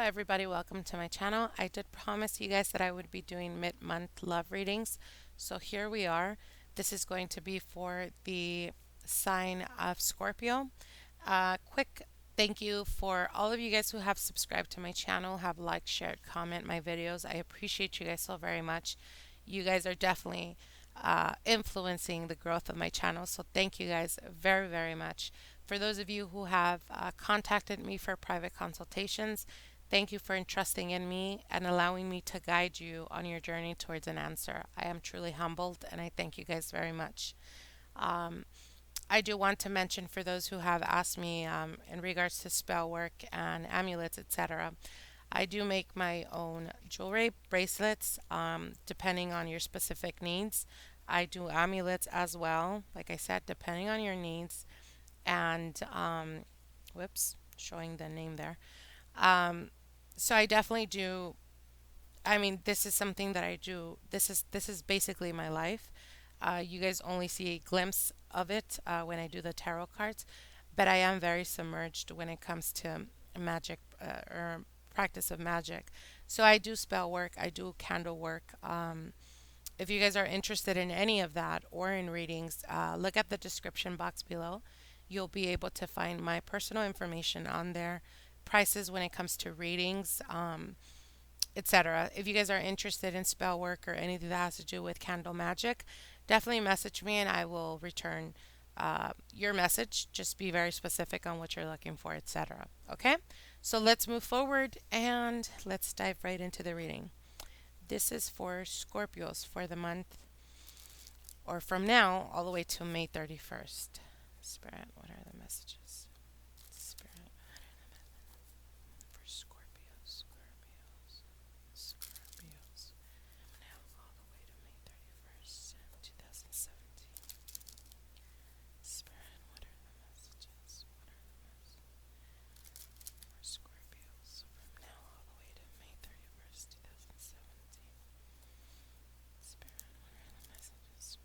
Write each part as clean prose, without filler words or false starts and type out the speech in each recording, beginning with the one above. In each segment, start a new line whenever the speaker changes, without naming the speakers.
everybody, welcome to my channel. I did promise you guys that I would be doing mid-month love readings, so here we are. This is going to be for the sign of Scorpio. Quick thank you for all of you guys who have subscribed to my channel, have liked, shared, comment my videos. I appreciate you guys so very much. You guys are definitely influencing the growth of my channel, so thank you guys very, very much. For those of you who have contacted me for private consultations, thank you for entrusting in me and allowing me to guide you on your journey towards an answer. I am truly humbled and I thank you guys very much. Um, I do want to mention for those who have asked me in regards to spell work and amulets, etc. I do make my own jewelry, bracelets, depending on your specific needs. I do amulets as well, like I said, depending on your needs. And whoops, showing the name there. Um, so I definitely do. I mean, this is something that I do. This is basically my life. You guys only see a glimpse of it when I do the tarot cards, but I am very submerged when it comes to magic or practice of magic. So I do spell work. I do candle work. If you guys are interested in any of that or in readings, look at the description box below. You'll be able to find my personal information on there, prices when it comes to readings, etc. If you guys are interested in spell work or anything that has to do with candle magic, definitely message me and I will return your message. Just be very specific on what you're looking for, etc. Okay? So let's move forward and let's dive right into the reading. This is for Scorpios for the month or from now all the way to May 31st. Spirit, what are the messages? Spirit, for Scorpios, Scorpios. Now all the way to May 31st, 2017. Spirit, what are the messages? What are the messages for Scorpios from now all the way to May 31st, 2017? Spirit, what are the messages?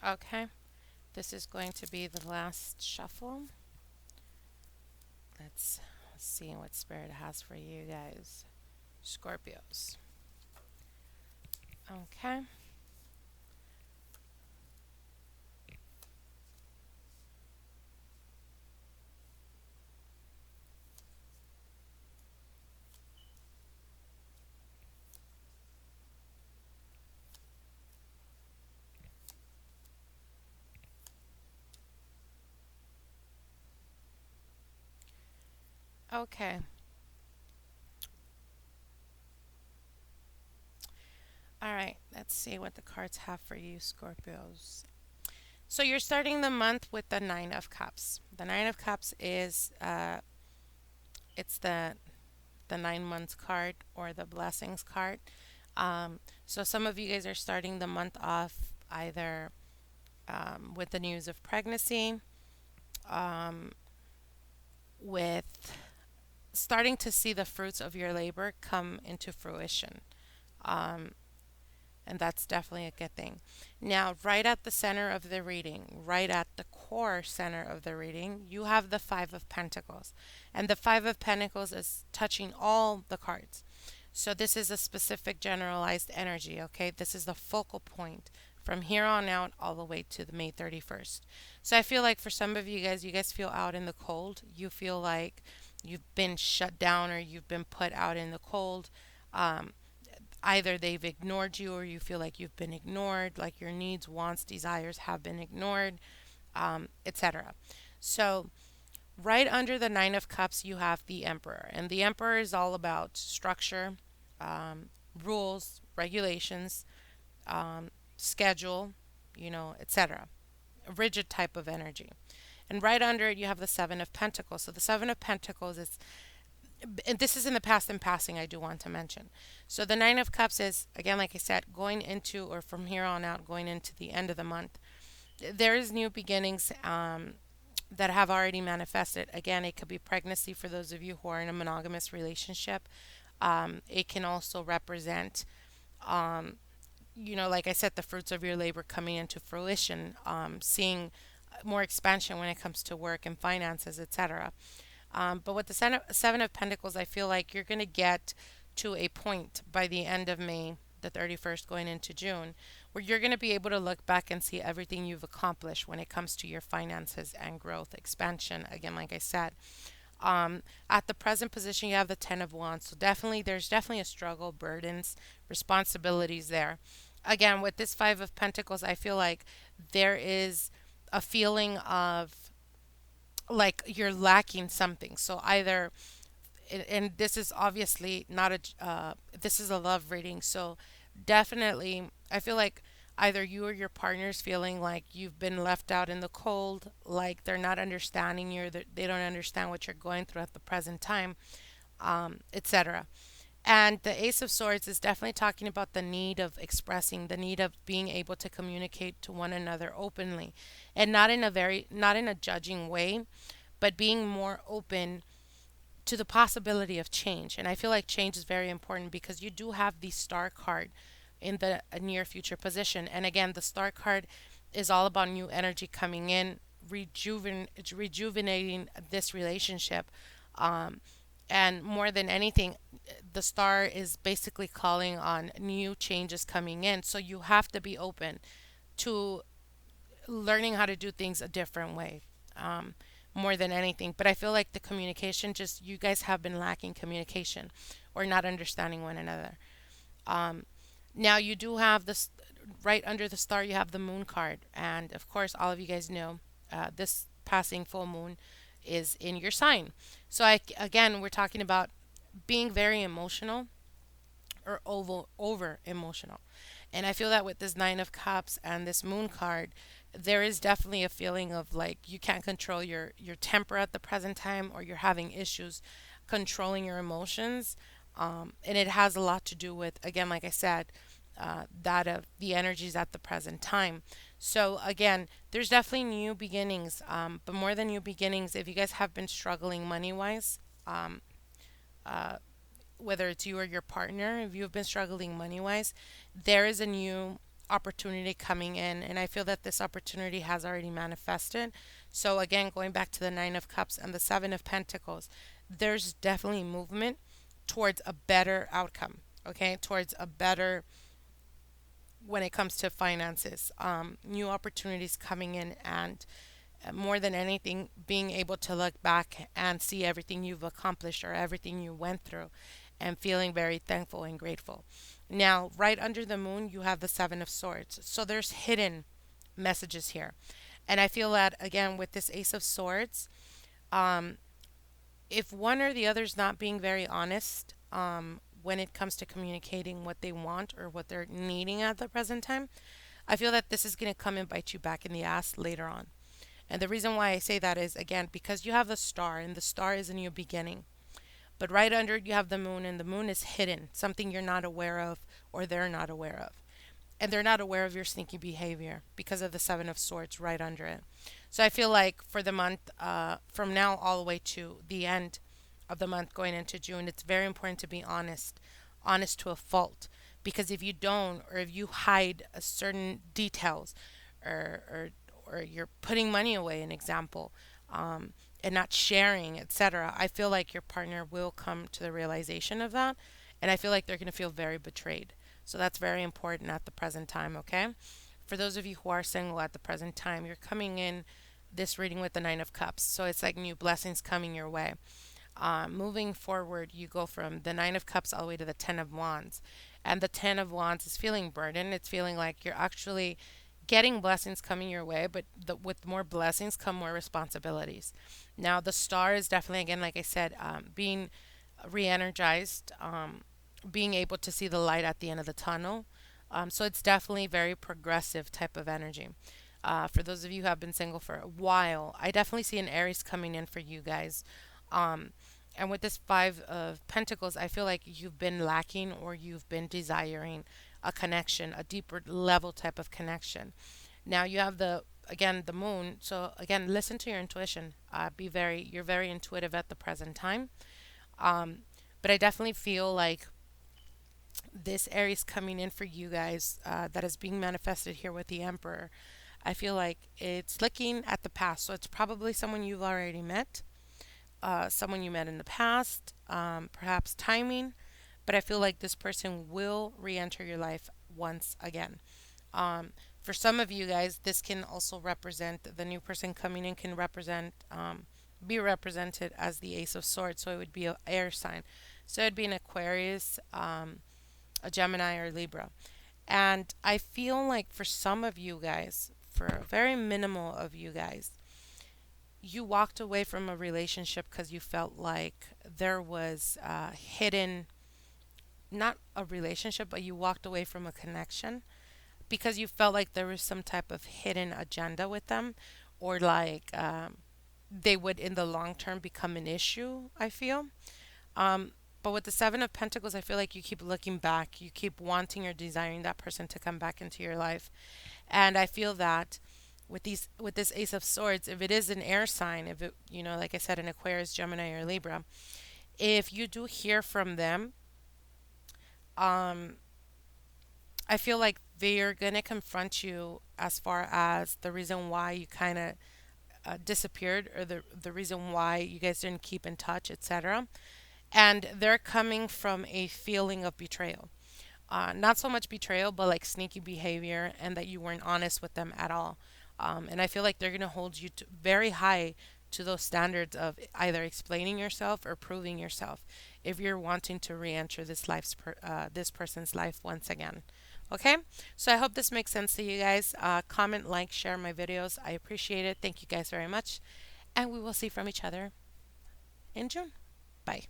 Okay, this is going to be the last shuffle. Let's see what Spirit has for you guys, Scorpios. Okay. Okay. All right. Let's see what the cards have for you, Scorpios. So you're starting the month with the Nine of Cups. The Nine of Cups is it's the 9 months card or the blessings card. So some of you guys are starting the month off either with the news of pregnancy, um, with starting to see the fruits of your labor come into fruition. Um, and that's definitely a good thing. Now, right at the center of the reading, right at the core center of the reading, you have the Five of Pentacles. And the Five of Pentacles is touching all the cards. So this is a specific generalized energy, okay? This is the focal point from here on out all the way to the May 31st. So I feel like for some of you guys feel out in the cold. You feel like you've been shut down or you've been put out in the cold. Um, Either they've ignored you or you feel like you've been ignored, like your needs, wants, desires have been ignored, etc. So, right under the Nine of Cups, you have the Emperor. And the Emperor is all about structure, um, rules, regulations, schedule, etc. A rigid type of energy. And right under it, you have the Seven of Pentacles. So, the Seven of Pentacles is, and this is in the past and passing, I do want to mention. So the Nine of Cups is, again, like I said, going into, or from here on out, going into the end of the month. There is new beginnings that have already manifested. Again, it could be pregnancy for those of you who are in a monogamous relationship. It can also represent, like I said, the fruits of your labor coming into fruition, seeing more expansion when it comes to work and finances, etc. But with the Seven of Pentacles, I feel like you're going to get to a point by the end of May, the 31st, going into June, where you're going to be able to look back and see everything you've accomplished when it comes to your finances and growth, expansion. Again, like I said, at the present position, you have the Ten of Wands. So there's definitely a struggle, burdens, responsibilities there. Again, with this Five of Pentacles, I feel like there is a feeling of like you're lacking something. So either, and this is obviously not this is a love reading. So definitely, I feel like either you or your partner's feeling like you've been left out in the cold, like they're not understanding you, that they don't understand what you're going through at the present time, etc. And the Ace of Swords is definitely talking about the need of expressing, the need of being able to communicate to one another openly, and not in a judging way, but being more open to the possibility of change. And I feel like change is very important because you do have the Star card in the near future position. And again, the Star card is all about new energy coming in, rejuvenating this relationship. Um, and more than anything, the star is basically calling on new changes coming in. So you have to be open to learning how to do things a different way, more than anything. But I feel like the communication, just you guys have been lacking communication or not understanding one another. Um, Now you do have this right under the star, you have the moon card. And of course, all of you guys know this passing full moon is in your sign. So again, we're talking about being very emotional or over emotional. And I feel that with this Nine of Cups and this Moon card, there is definitely a feeling of like you can't control your temper at the present time, or you're having issues controlling your emotions. And it has a lot to do with, again, like I said, that of the energies at the present time. So again, there's definitely new beginnings, but more than new beginnings, if you guys have been struggling money wise, um, uh, whether it's you or your partner, if you've been struggling money wise, there is a new opportunity coming in. And I feel that this opportunity has already manifested. So, again, going back to the Nine of Cups and the Seven of Pentacles, there's definitely movement towards a better outcome, okay? Towards a better, when it comes to finances, new opportunities coming in, and more than anything, being able to look back and see everything you've accomplished or everything you went through and feeling very thankful and grateful. Now, right under the moon, you have the Seven of Swords. So there's hidden messages here. And I feel that, again, with this Ace of Swords, um, if one or the other is not being very honest, when it comes to communicating what they want or what they're needing at the present time, I feel that this is going to come and bite you back in the ass later on. And the reason why I say that is, again, because you have the star, and the star is a new beginning. But right under it, you have the moon, and the moon is hidden, something you're not aware of or they're not aware of. And they're not aware of your sneaky behavior because of the Seven of Swords right under it. So I feel like for the month, from now all the way to the end of the month going into June, it's very important to be honest, honest to a fault. Because if you don't, or if you hide a certain details, or, or, or you're putting money away, an example, and not sharing, etc., I feel like your partner will come to the realization of that. And I feel like they're going to feel very betrayed. So that's very important at the present time, okay? For those of you who are single at the present time, you're coming in this reading with the Nine of Cups. So it's like new blessings coming your way. Moving forward, you go from the Nine of Cups all the way to the Ten of Wands. And the Ten of Wands is feeling burdened. It's feeling like you're actually getting blessings coming your way, but with more blessings come more responsibilities. Now, the star is definitely, again, like I said, being re energized, being able to see the light at the end of the tunnel. So it's definitely very progressive type of energy. For those of you who have been single for a while, I definitely see an Aries coming in for you guys. Um, and with this Five of Pentacles, I feel like you've been lacking or you've been desiring a connection, a deeper level type of connection. Now you have the again, the moon. So again, listen to your intuition. You're very intuitive at the present time. Um, but I definitely feel like this Aries coming in for you guys, that is being manifested here with the Emperor. I feel like it's looking at the past. So it's probably someone you've already met, someone you met in the past, perhaps timing. But I feel like this person will re enter your life once again. Um, for some of you guys, this can also represent the new person coming in, can represent, be represented as the Ace of Swords. So it would be an air sign. So it'd be an Aquarius, a Gemini, or Libra. And I feel like for some of you guys, for a very minimal of you guys, you walked away from a relationship because you felt like there was hidden, not a relationship, but you walked away from a connection because you felt like there was some type of hidden agenda with them, or like they would in the long term become an issue, I feel. Um, but with the Seven of Pentacles, I feel like you keep looking back, you keep wanting or desiring that person to come back into your life. And I feel that with this Ace of Swords, if it is an air sign, if it, like I said, an Aquarius, Gemini, or Libra, if you do hear from them, um, I feel like they're gonna confront you as far as the reason why you kind of disappeared, or the reason why you guys didn't keep in touch, etc. And they're coming from a feeling of betrayal. Not so much betrayal, but like sneaky behavior, and that you weren't honest with them at all. And I feel like they're going to hold you to very high to those standards of either explaining yourself or proving yourself if you're wanting to re-enter this person's life once again. Okay, so I hope this makes sense to you guys. Comment, like, share my videos. I appreciate it. Thank you guys very much, and we will see from each other in June. Bye.